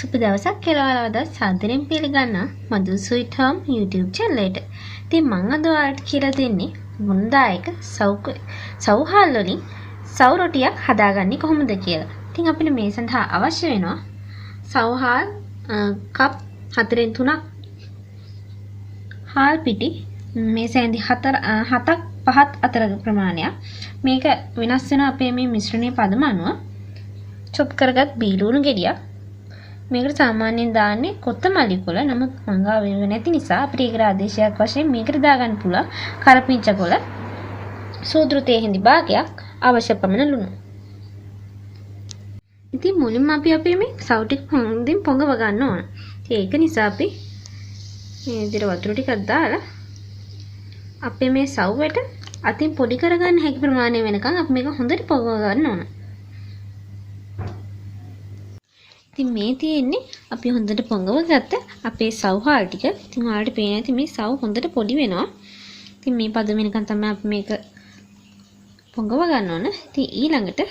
සුබ දවසක් කියලා වලද සාදරයෙන් පිළිගන්න Madoo Sweet Home YouTube channel එකට. ඉතින් මම අද ඔයාලට කියලා දෙන්නේ මුන්දායක සවුහල් වලින් සව් රොටියක් හදාගන්නේ කොහොමද කියලා. ඉතින් අපිට මේ සඳහා අවශ්‍ය වෙනවා සවුහල් කප් 4න් 3ක් හාල් පිටි මේ සෑඳි 7ක් 5ක් අතර ප්‍රමාණයක්. මේක වෙනස් වෙන අපේ මේ මිශ්‍රණයේ පදම අනුව චොප් කරගත් බීලුණු ගෙඩියක්. මේකට සාමාන්‍යයෙන් දාන්නේ කොත්තමල්ලි කොළ. නමුත් මං ගාව ඒව නැති නිසා අපිට ඒකට ආදේශයක් වශයෙන් මේකට දාගන්න පුළුවන් කරපිංචා කොළ. සූදුරු තේ හිඳි භාගයක් අවශ්‍ය පමණ ලුණු. ඉතින් මුලින්ම අපි අපේ මේ සව් ටික හොඳින් පොඟව ගන්න ඕන. ඒක නිසා අපි මේ විදිහට වතුර ටිකක් දාලා අපේ මේ සව්වට අතින් පොඩි කරගන්න හැකි ප්‍රමාණය වෙනකන් අපි මේක හොඳට පොඟව ගන්න ඕන. ඉතින් මේ තියෙන්නේ අපි හොඳට පොඟව ගත්ත අපේ සව්හාල් ටික. ඉතින් ඔයාලට පේන ඇති මේ සව් හොඳට පොඩි වෙනවා. ඉතින් මේ පද වෙනකන් තමයි අපි මේක පොඟව ගන්න ඕන. ඉතින් ඊළඟට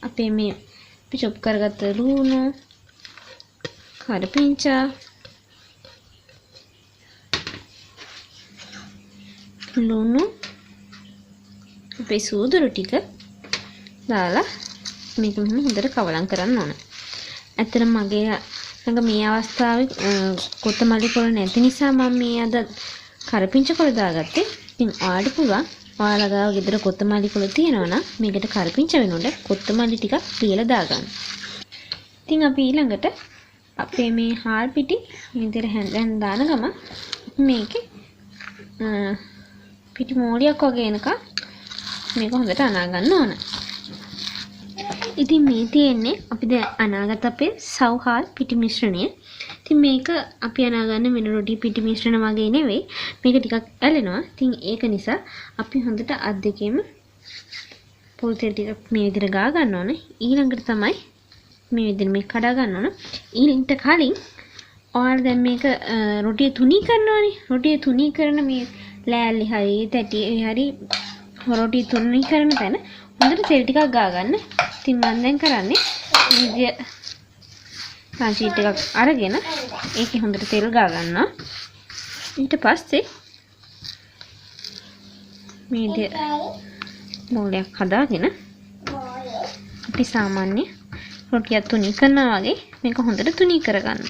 අපේ මේ අපි චොප් කරගත්ත ලුණු, කරපිංචා, ලුණු, අපේ සූදුරු ටික දාලා මේක මෙහෙම හොඳට කවලම් කරන්න ඕන. ඇත්තටම මගේ ළඟ මේ අවස්ථාවේ කොත්තමල්ලි කොළ නැති නිසා මම මේ අද කරපිංචා කොළ දාගත්තේ. ඉතින් ඔයාලට පුළුවන් ඔයාලා ගාව ගෙදර කොත්තමල්ලි කොළ තියෙනවා නම් මේකට කරපිංචා වෙනුවට කොත්තමල්ලි ටිකක් ලියලා දාගන්න. ඉතින් අපි ඊළඟට අපේ මේ හාල් පිටි මේ විදිහට හැන්දෙන් දාන ගම මේකේ පිටි මෝලියක් වගේ එනකම් මේක හොඳට අනා ගන්න ඕන. ඉතින් මේ තියෙන්නේ අපි දැන් අනාගත අපේ සව්හාල් පිටි මිශ්‍රණය. ඉතින් මේක අපි අනාගන්න වෙන රොටි පිටි මිශ්‍රණ වගේ නෙවෙයි. මේක ටිකක් ඇලෙනවා. ඉතින් ඒක නිසා අපි හොඳට අත් දෙකේම පොල් තෙල් ටිකක් මේ විදිහට ගා ගන්න ඕනේ. ඊළඟට තමයි මේ විදිහට මේක කඩා ගන්න ඕන. ඊළඟට කලින් ඔයාලා දැන් මේක රොටිය තුනී කරනවානේ. රොටිය තුනී කරන මේ ලෑල්ලි හරි තැටි හරි රොටිය තුනී කරන තැන හොඳට තෙල් ටිකක් ගා ගන්න. ඉතින් මම දැන් කරන්නේ මේ විදිය පාන්චීට් එකක් අරගෙන ඒකේ හොඳට තෙල් ගා ගන්නවා. ඊට පස්සේ මේ විදිය මෝලයක් හදාගෙන අපි සාමාන්‍ය රොටියක් තුනී කරනවා වගේ මේක හොඳට තුනී කරගන්න.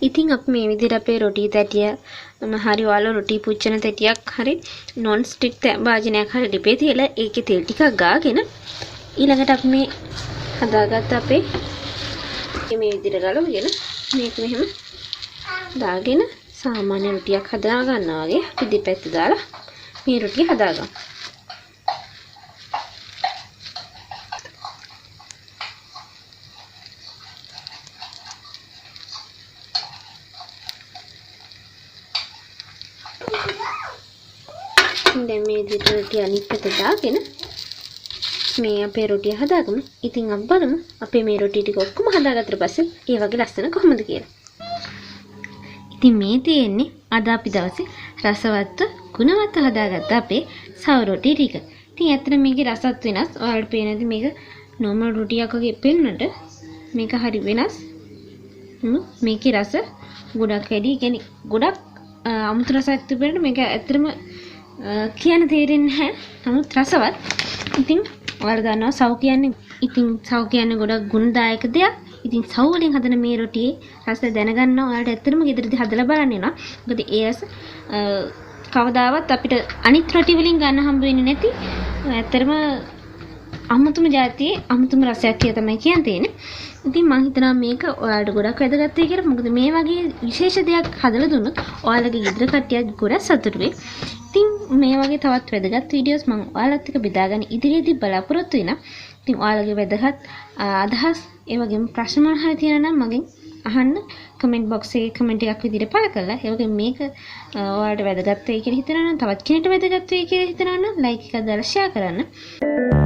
ඉතින් අපි මේ විදිහට අපේ රොටි තැටිය හරි ඔයාලා රොටි පුච්චන තැටියක් හරි non stick භාජනයක් හරි ලිපේ තියලා ඒකේ තෙල් ටිකක් ගාගෙන ඊළඟට අපි මේ හදාගත්ත අපේ මේ විදිහට ගලවගෙන මේක මෙහෙම දාගෙන සාමාන්‍ය රොටියක් හදා ගන්නවා වගේ අපි දෙපැත්ත දාලා මේ රොටිය හදාගමු. දැන් මේ විදිහට රොටිය අනිත් පැත්තට දාගෙන මේ අපේ රොටිය හදාගමු. ඉතින් අපි බලමු අපේ මේ රොටි ටික ඔක්කොම හදාගත්තට පස්සේ ඒ වගේ ලස්සන කොහොමද කියලා. ඉතින් මේ තියෙන්නේ අද අපි දවසේ රසවත් ගුණවත් හදාගත්ත අපේ සව් රොටි ටික. ඉතින් ඇත්තට මේකේ රසත් වෙනස්. ඔයාලට පේනද මේක normal රොටියක් වගේ පෙන්නට මේක හරි වෙනස්. මේකේ රස ගොඩක් වැඩි. කියන්නේ ගොඩක් අමුතු රසයක් තිබෙනට මේක ඇත්තටම කියන්න තේරෙන්නේ නැහැ. නමුත් රසවත්. ඉතින් ඔයාලා දන්නවා සව් කියන්නේ ගොඩක් ගුණදායක දෙයක්. ඉතින් සව් වලින් හදන මේ රොටියේ රස දැනගන්න ඔයාලට ඇත්තටම ගෙදරදී හදලා බලන්න වෙනවා. මොකද ඒ රස කවදාවත් අපිට අනිත් රොටි වලින් ගන්න හම්බ වෙන්නේ නැති ඇත්තටම අමුතුම જાතියේ අමුතුම රසයක් කියලා තමයි කියන්න තියෙන්නේ. ඉතින් මම හිතනවා මේක ඔයාලට ගොඩක් වැදගත් වෙයි කියලා. මොකද මේ වගේ විශේෂ දෙයක් හදලා දුන්නොත් ඔයාලගේ ගෙදර කට්ටිය ගොඩක් සතුටු වෙයි. ඉතින් මේ වගේ තවත් වැදගත් වීඩියෝස් මම ඔයාලත් එක්ක බෙදාගන්න ඉදිරියේදී බලාපොරොත්තු වෙනවා. ඉතින් ඔයාලගේ වැදගත් අදහස් ඒ වගේම ප්‍රශ්න මොනවා හරි තියෙනවා නම් මගෙන් අහන්න කමෙන්ට් බොක්ස් එකේ කමෙන්ට් එකක් විදිහට පළ කරලා ඒ වගේම මේක ඔයාලට වැදගත් වෙයි කියලා හිතනවා නම් තවත් කෙනෙක්ට වැදගත් වෙයි කියලා හිතනවා නම් ලයික් එකක් දාලා ෂෙයා කරන්න.